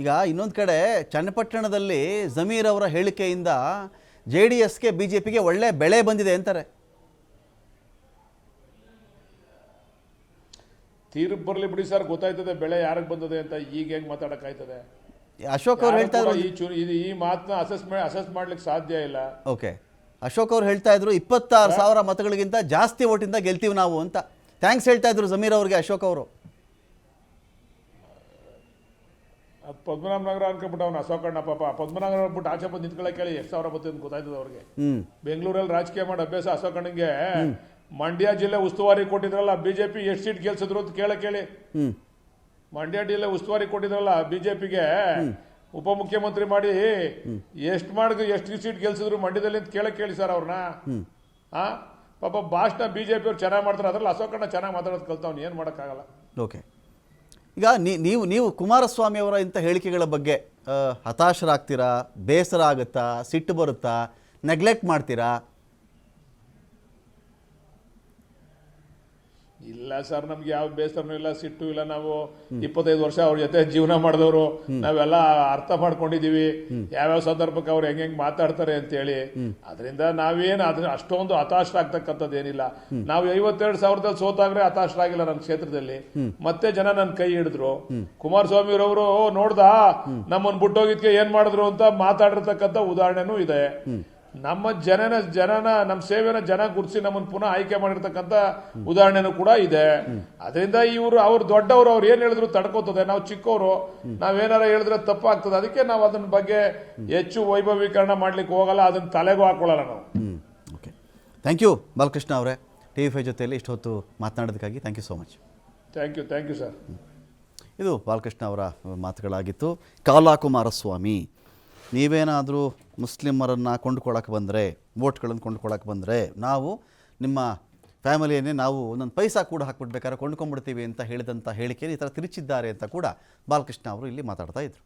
ಈಗ ಇನ್ನೊಂದು ಕಡೆ ಚನ್ನಪಟ್ಟಣದಲ್ಲಿ ಜಮೀರ್ ಅವರ ಹೇಳಿಕೆಯಿಂದ ಜೆಡಿಎಸ್ಗೆ ಬಿಜೆಪಿಗೆ ಒಳ್ಳೆ ಬೆಳೆ ಬಂದಿದೆ ಅಂತಾರೆ. ತೀರ್ಪು ಬರಲಿ ಬಿಡಿ ಸರ್, ಗೊತ್ತಾಯ್ತದೆ ಬೆಳೆ ಯಾರಿಗೆ ಬಂದಿದೆ ಅಂತ. ಈಗ ಹೆಂಗ್ ಮಾತಾಡಕ್ಕಾಯ್ತದೆ? ಅಶೋಕ್ ಅವರು ಹೇಳ್ತಾ ಇದ್ರು ಈ ಮಾತನ್ನ ಅಸೆಸ್ ಮಾಡ್ಲಿಕ್ಕೆ ಸಾಧ್ಯ ಇಲ್ಲ. ಓಕೆ, ಅಶೋಕ್ ಅವರು ಹೇಳ್ತಾ ಇದ್ರು 26,000 ಮತಗಳಿಗಿಂತ ಜಾಸ್ತಿ ಓಟಿಂದ ಗೆಲ್ತೀವಿ ನಾವು ಅಂತ. ಥ್ಯಾಂಕ್ಸ್ ಹೇಳ್ತಾ ಇದ್ರು ಜಮೀರ್ ಅವರಿಗೆ ಅಶೋಕ್ ಅವರು. ಪದ್ಮನಾಭನಗರ ಅನ್ಕೊಂಡ್ಬಿಟ್ಟು ಅವ್ನು ಅಶೋಕಣ್ಣ ಪಾಪ ಪದ್ಮನಾಭನಗರ ಬಿಟ್ಟು ಆಚೆ ಬಂದು ನಿಂತ್ಕೊಳ್ಳೋಕೆ ಕೇಳಿ ಎಷ್ಟು ಸಾವಿರ ಬರ್ತದೆ ಅಂತ ಗೊತ್ತಾಯ್ತದೆ ಅವ್ರಿಗೆ. ಬೆಂಗಳೂರಲ್ಲಿ ರಾಜಕೀಯ ಮಾಡಿ ಅಭ್ಯಾಸ ಅಶೋಕಣ್ಣಂಗೆ. ಮಂಡ್ಯ ಜಿಲ್ಲೆ ಉಸ್ತುವಾರಿ ಕೊಟ್ಟಿದ್ರಲ್ಲ ಬಿಜೆಪಿ ಎಷ್ಟು ಸೀಟ್ ಗೆಲ್ಸಿದ್ರು ಅಂತ ಕೇಳಿ. ಮಂಡ್ಯ ಜಿಲ್ಲೆ ಉಸ್ತುವಾರಿ ಕೊಟ್ಟಿದ್ರಲ್ಲ ಬಿಜೆಪಿಗೆ ಉಪಮುಖ್ಯಮಂತ್ರಿ ಮಾಡಿ ಎಷ್ಟು ಸೀಟ್ ಗೆಲ್ಸಿದ್ರು ಮಂಡ್ಯದಲ್ಲಿ ಅಂತ ಕೇಳಿ ಸರ್ ಅವ್ರನ್ನ. ಪಾಪ ಭಾಷಣ ಬಿಜೆಪಿ ಅವ್ರು ಚೆನ್ನಾಗಿ ಮಾಡ್ತಾರೆ, ಅದ್ರಲ್ಲಿ ಅಶೋಕಣ್ಣ ಚೆನ್ನಾಗಿ ಮಾತಾಡೋದು ಕಲ್ತವ್ನು, ಏನು ಮಾಡೋಕ್ಕಾಗಲ್ಲ. ಓಕೆ, ಈಗ ನೀವು ಕುಮಾರಸ್ವಾಮಿ ಅವರ ಇಂಥ ಹೇಳಿಕೆಗಳ ಬಗ್ಗೆ ಹತಾಶರಾಗ್ತೀರಾ? ಬೇಸರ ಆಗುತ್ತಾ? ಸಿಟ್ಟು ಬರುತ್ತಾ? ನೆಗ್ಲೆಕ್ಟ್ ಮಾಡ್ತೀರಾ? ಇಲ್ಲ ಸರ್, ನಮ್ಗೆ ಯಾವ ಬೇಸರನೂ ಇಲ್ಲ, ಸಿಟ್ಟು ಇಲ್ಲ. ನಾವು 25 ವರ್ಷ ಅವ್ರ ಜೊತೆ ಜೀವನ ಮಾಡಿದವರು, ನಾವೆಲ್ಲ ಅರ್ಥ ಮಾಡ್ಕೊಂಡಿದೀವಿ ಯಾವ್ಯಾವ ಸಂದರ್ಭಕ್ಕೆ ಅವ್ರು ಹೆಂಗ್ ಮಾತಾಡ್ತಾರೆ ಅಂತ ಹೇಳಿ. ಅದರಿಂದ ನಾವೇನು ಅಷ್ಟೊಂದು ಹತಾಶರಾಗ್ತಕ್ಕಂಥದ್ದು ಏನಿಲ್ಲ. ನಾವು 52,000 ಸೋತಾಗ್ರೆ ಹತಾಶರಾಗಿಲ್ಲ ನಮ್ಮ ಕ್ಷೇತ್ರದಲ್ಲಿ. ಮತ್ತೆ ಜನ ನನ್ನ ಕೈ ಹಿಡಿದ್ರು. ಕುಮಾರಸ್ವಾಮಿ ಅವರು ನೋಡ್ದ ನಮ್ಮನ್ನು ಬಿಟ್ಟೋಗಿದ್ಕೆ ಏನ್ ಮಾಡಿದ್ರು ಅಂತ ಮಾತಾಡಿರ್ತಕ್ಕಂಥ ಉದಾಹರಣೆನೂ ಇದೆ. ನಮ್ಮ ಜನನ ನಮ್ಮ ಸೇವೆನ ಜನ ಗುರುತಿಸಿ ನಮ್ಮನ್ನು ಪುನಃ ಆಯ್ಕೆ ಮಾಡಿರ್ತಕ್ಕಂಥ ಉದಾಹರಣೆನೂ ಕೂಡ ಇದೆ. ಅದರಿಂದ ಅವ್ರು ದೊಡ್ಡವರು, ಅವ್ರು ಏನ್ ಹೇಳಿದ್ರು ತಡ್ಕೋತದೆ. ನಾವು ಚಿಕ್ಕವರು, ನಾವೇನಾರ ಹೇಳಿದ್ರೆ ತಪ್ಪಾಗ್ತದೆ. ಅದಕ್ಕೆ ನಾವು ಅದನ್ನ ಬಗ್ಗೆ ಹೆಚ್ಚು ವೈಭವೀಕರಣ ಮಾಡ್ಲಿಕ್ಕೆ ಹೋಗಲ್ಲ, ಅದನ್ನ ತಲೆಗೂ ಹಾಕೊಳ್ಳಲ್ಲ ನಾವು. ಓಕೆ, ಥ್ಯಾಂಕ್ ಯು ಬಾಲಕೃಷ್ಣ ಅವರೇ, TV5 ಜೊತೆಯಲ್ಲಿ ಇಷ್ಟು ಹೊತ್ತು ಮಾತನಾಡೋದಕ್ಕಾಗಿ thank you so much. Thank you sir. ಇದು ಬಾಲಕೃಷ್ಣ ಅವರ ಮಾತುಗಳಾಗಿತ್ತು. ಕಾಲಾ ಕುಮಾರಸ್ವಾಮಿ, ನೀವೇನಾದರೂ ಮುಸ್ಲಿಮರನ್ನು ಕೊಂಡುಕೊಳ್ಳೋಕೆ ಬಂದರೆ, ವೋಟ್ಗಳನ್ನು ಕೊಂಡುಕೊಳ್ಳೋಕೆ ಬಂದರೆ, ನಾವು ನಿಮ್ಮ ಫ್ಯಾಮಿಲಿಯನ್ನೇ ನಾವು ಒಂದೊಂದು ಪೈಸಾ ಕೂಡ ಹಾಕ್ಬಿಡ್ಬೇಕಾದ್ರೆ ಕೊಂಡ್ಕೊಂಡ್ಬಿಡ್ತೀವಿ ಅಂತ ಹೇಳಿದಂಥ ಹೇಳಿಕೆಯನ್ನು ಈ ಥರ ತಿರುಚಿದ್ದಾರೆ ಅಂತ ಕೂಡ ಬಾಲಕೃಷ್ಣ ಅವರು ಇಲ್ಲಿ ಮಾತಾಡ್ತಾ ಇದ್ರು.